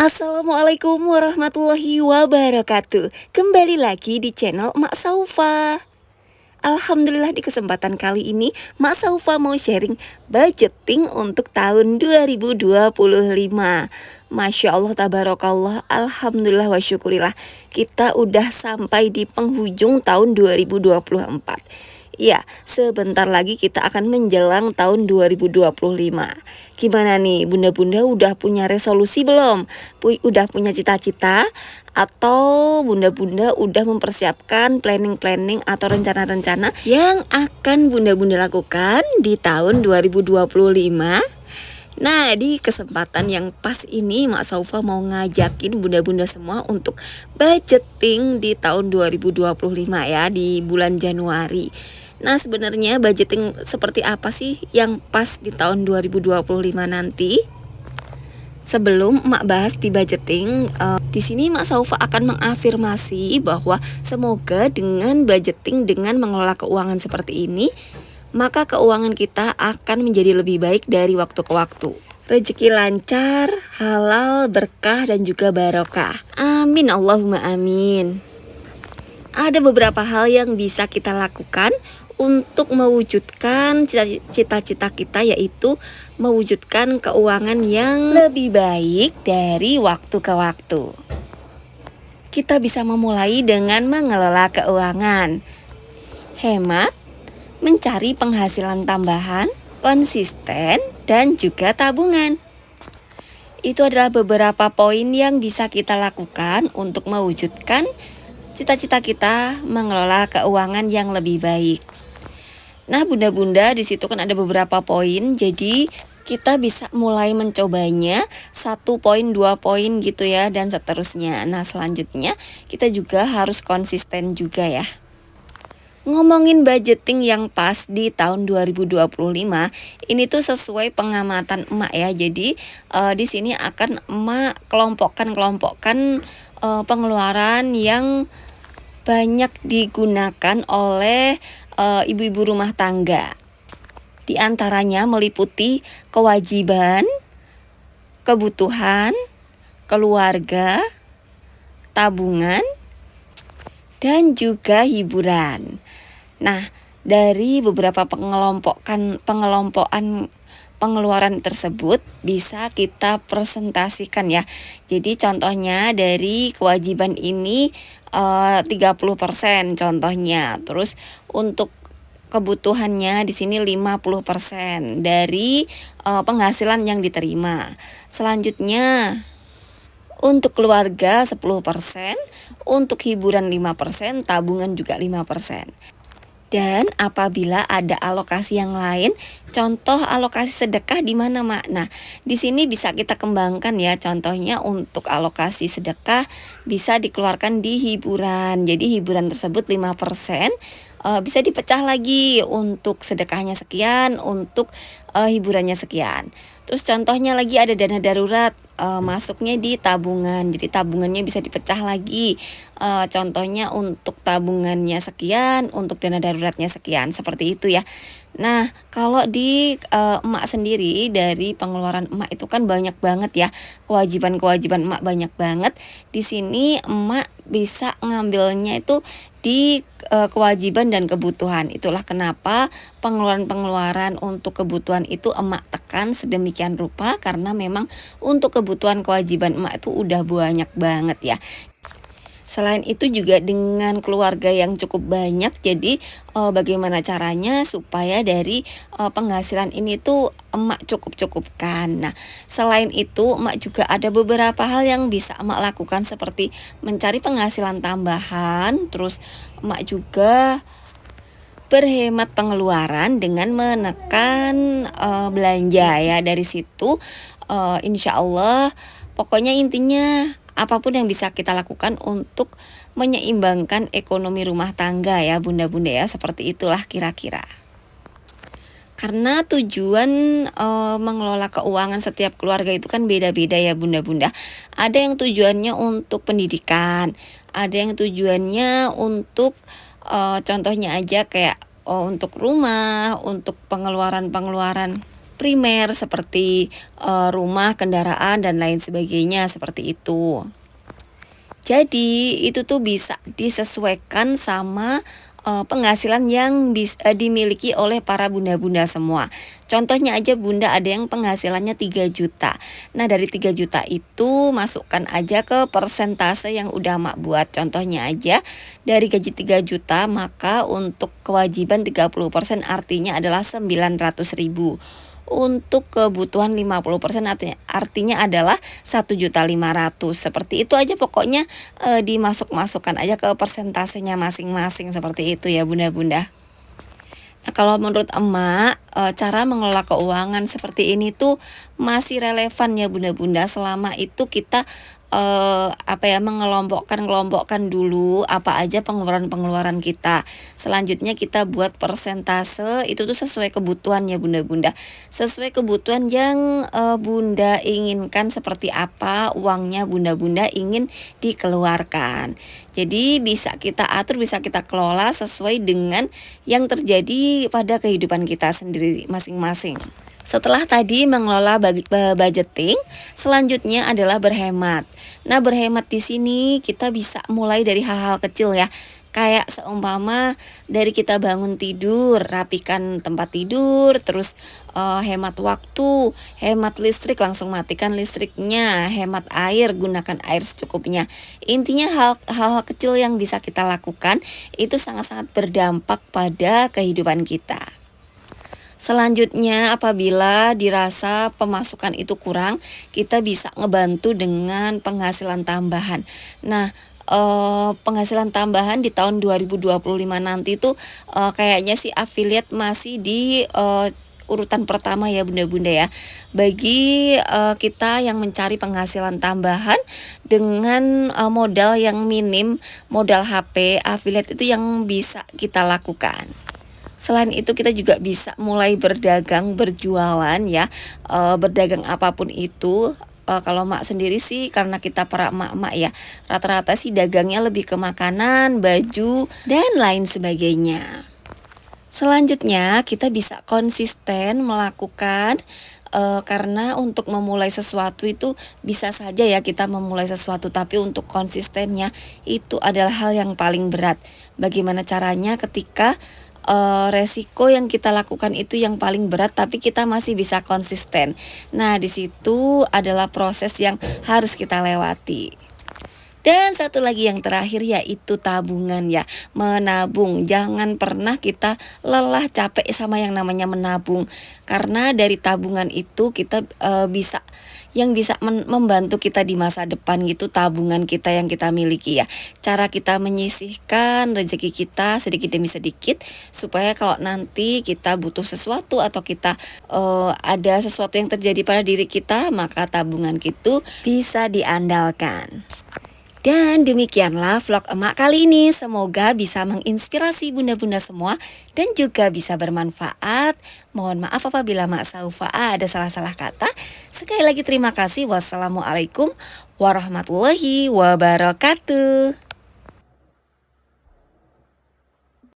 Assalamualaikum warahmatullahi wabarakatuh. Kembali lagi di channel Mak Saufa. Alhamdulillah di kesempatan kali ini Mak Saufa mau sharing budgeting untuk tahun 2025. Masya Allah tabarakallah, alhamdulillah wa syukurillah, kita udah sampai di penghujung tahun 2024. Ya, sebentar lagi kita akan menjelang tahun 2025. Gimana nih, bunda-bunda udah punya resolusi belum? Udah punya cita-cita? Atau bunda-bunda udah mempersiapkan planning-planning atau rencana-rencana yang akan bunda-bunda lakukan di tahun 2025? Nah, di kesempatan yang pas ini Mak Saufa mau ngajakin bunda-bunda semua untuk budgeting di tahun 2025 ya, di bulan Januari. Nah, sebenarnya budgeting seperti apa sih yang pas di tahun 2025 nanti? Sebelum Mak bahas di budgeting, di sini Mak Saufa akan mengafirmasi bahwa semoga dengan budgeting, dengan mengelola keuangan seperti ini, maka keuangan kita akan menjadi lebih baik dari waktu ke waktu. Rezeki lancar, halal, berkah, dan juga barokah. Amin Allahumma amin. Ada beberapa hal yang bisa kita lakukan untuk mewujudkan cita-cita kita, yaitu mewujudkan keuangan yang lebih baik dari waktu ke waktu. Kita bisa memulai dengan mengelola keuangan, hemat, mencari penghasilan tambahan, konsisten, dan juga tabungan. Itu adalah beberapa poin yang bisa kita lakukan untuk mewujudkan cita-cita kita mengelola keuangan yang lebih baik. Nah, bunda-bunda, di situ kan ada beberapa poin, jadi kita bisa mulai mencobanya 1 poin, 2 poin gitu ya, dan seterusnya. Nah, selanjutnya kita juga harus konsisten juga ya. Ngomongin budgeting yang pas di tahun 2025, ini tuh sesuai pengamatan emak ya. Jadi di sini akan emak kelompokkan pengeluaran yang banyak digunakan oleh ibu-ibu rumah tangga. Di antaranya meliputi kewajiban, kebutuhan, keluarga, tabungan, dan juga hiburan. Nah, dari beberapa pengelompokan pengeluaran tersebut bisa kita presentasikan ya. Jadi contohnya dari kewajiban ini 30% contohnya. Terus untuk kebutuhannya di sini 50% dari penghasilan yang diterima. Selanjutnya untuk keluarga 10%, untuk hiburan 5%, tabungan juga 5%. Dan apabila ada alokasi yang lain, contoh alokasi sedekah di mana, Mak? Nah, di sini bisa kita kembangkan ya. Contohnya untuk alokasi sedekah bisa dikeluarkan di hiburan. Jadi hiburan tersebut 5%, bisa dipecah lagi untuk sedekahnya sekian, untuk hiburannya sekian. Terus contohnya lagi ada dana darurat, masuknya di tabungan. Jadi tabungannya bisa dipecah lagi. Contohnya untuk tabungannya sekian, untuk dana daruratnya sekian, seperti itu ya. Nah, kalau di emak sendiri, dari pengeluaran emak itu kan banyak banget ya. Kewajiban-kewajiban emak banyak banget. Di sini emak bisa ngambilnya itu di kewajiban dan kebutuhan. Itulah kenapa pengeluaran-pengeluaran untuk kebutuhan itu emak tekan sedemikian rupa, karena memang untuk kebutuhan kewajiban emak itu udah banyak banget ya. Selain itu juga dengan keluarga yang cukup banyak, jadi bagaimana caranya supaya dari penghasilan ini tuh emak cukup-cukupkan. Nah, selain itu emak juga ada beberapa hal yang bisa emak lakukan, seperti mencari penghasilan tambahan. Terus emak juga berhemat pengeluaran dengan menekan belanja ya. Dari situ insya Allah, pokoknya intinya apapun yang bisa kita lakukan untuk menyeimbangkan ekonomi rumah tangga ya bunda-bunda ya, seperti itulah kira-kira. Karena tujuan mengelola keuangan setiap keluarga itu kan beda-beda ya bunda-bunda. Ada yang tujuannya untuk pendidikan, ada yang tujuannya untuk contohnya aja kayak untuk rumah, untuk pengeluaran-pengeluaran primer seperti rumah, kendaraan, dan lain sebagainya seperti itu. Jadi itu tuh bisa disesuaikan sama penghasilan yang dimiliki oleh para bunda-bunda semua. Contohnya aja bunda ada yang penghasilannya 3 juta. Nah dari 3 juta itu masukkan aja ke persentase yang udah mak buat. Contohnya aja dari gaji 3 juta maka untuk kewajiban 30% artinya adalah 900.000. Untuk kebutuhan 50% artinya adalah 1.500.000. Seperti itu aja pokoknya, dimasuk-masukkan aja ke persentasenya masing-masing seperti itu ya bunda-bunda. Nah, kalau menurut emak, cara mengelola keuangan seperti ini tuh masih relevan ya bunda-bunda selama itu kita mengelompokkan dulu apa aja pengeluaran-pengeluaran kita. Selanjutnya kita buat persentase itu tuh sesuai kebutuhan ya bunda-bunda. Sesuai kebutuhan yang bunda inginkan seperti apa uangnya bunda-bunda ingin dikeluarkan. Jadi bisa kita atur, bisa kita kelola sesuai dengan yang terjadi pada kehidupan kita sendiri masing-masing. Setelah tadi mengelola budgeting, selanjutnya adalah berhemat. Nah, berhemat di sini kita bisa mulai dari hal-hal kecil ya. Kayak seumpama dari kita bangun tidur, rapikan tempat tidur, terus hemat waktu, hemat listrik, langsung matikan listriknya, hemat air, gunakan air secukupnya. Intinya hal-hal kecil yang bisa kita lakukan itu sangat-sangat berdampak pada kehidupan kita. Selanjutnya apabila dirasa pemasukan itu kurang, kita bisa ngebantu dengan penghasilan tambahan. Nah, penghasilan tambahan di tahun 2025 nanti tuh kayaknya sih affiliate masih di urutan pertama ya bunda-bunda ya. Bagi kita yang mencari penghasilan tambahan dengan modal yang minim, modal HP, affiliate itu yang bisa kita lakukan. Selain itu kita juga bisa mulai berdagang, berjualan ya, berdagang apapun itu. Kalau mak sendiri sih karena kita para emak-emak ya, rata-rata sih dagangnya lebih ke makanan, baju, dan lain sebagainya. Selanjutnya kita bisa konsisten melakukan karena untuk memulai sesuatu itu bisa saja ya kita memulai sesuatu, tapi untuk konsistennya itu adalah hal yang paling berat. Bagaimana caranya ketika resiko yang kita lakukan itu yang paling berat tapi kita masih bisa konsisten. Nah, di situ adalah proses yang harus kita lewati. Dan satu lagi yang terakhir yaitu tabungan ya, menabung. Jangan pernah kita lelah capek sama yang namanya menabung. Karena dari tabungan itu kita bisa membantu kita di masa depan gitu, tabungan kita yang kita miliki ya. Cara kita menyisihkan rezeki kita sedikit demi sedikit supaya kalau nanti kita butuh sesuatu atau kita ada sesuatu yang terjadi pada diri kita, maka tabungan itu bisa diandalkan. Dan demikianlah vlog emak kali ini. Semoga bisa menginspirasi bunda-bunda semua dan juga bisa bermanfaat. Mohon maaf apabila Mak Saufa ada salah-salah kata. Sekali lagi terima kasih. Wassalamualaikum warahmatullahi wabarakatuh.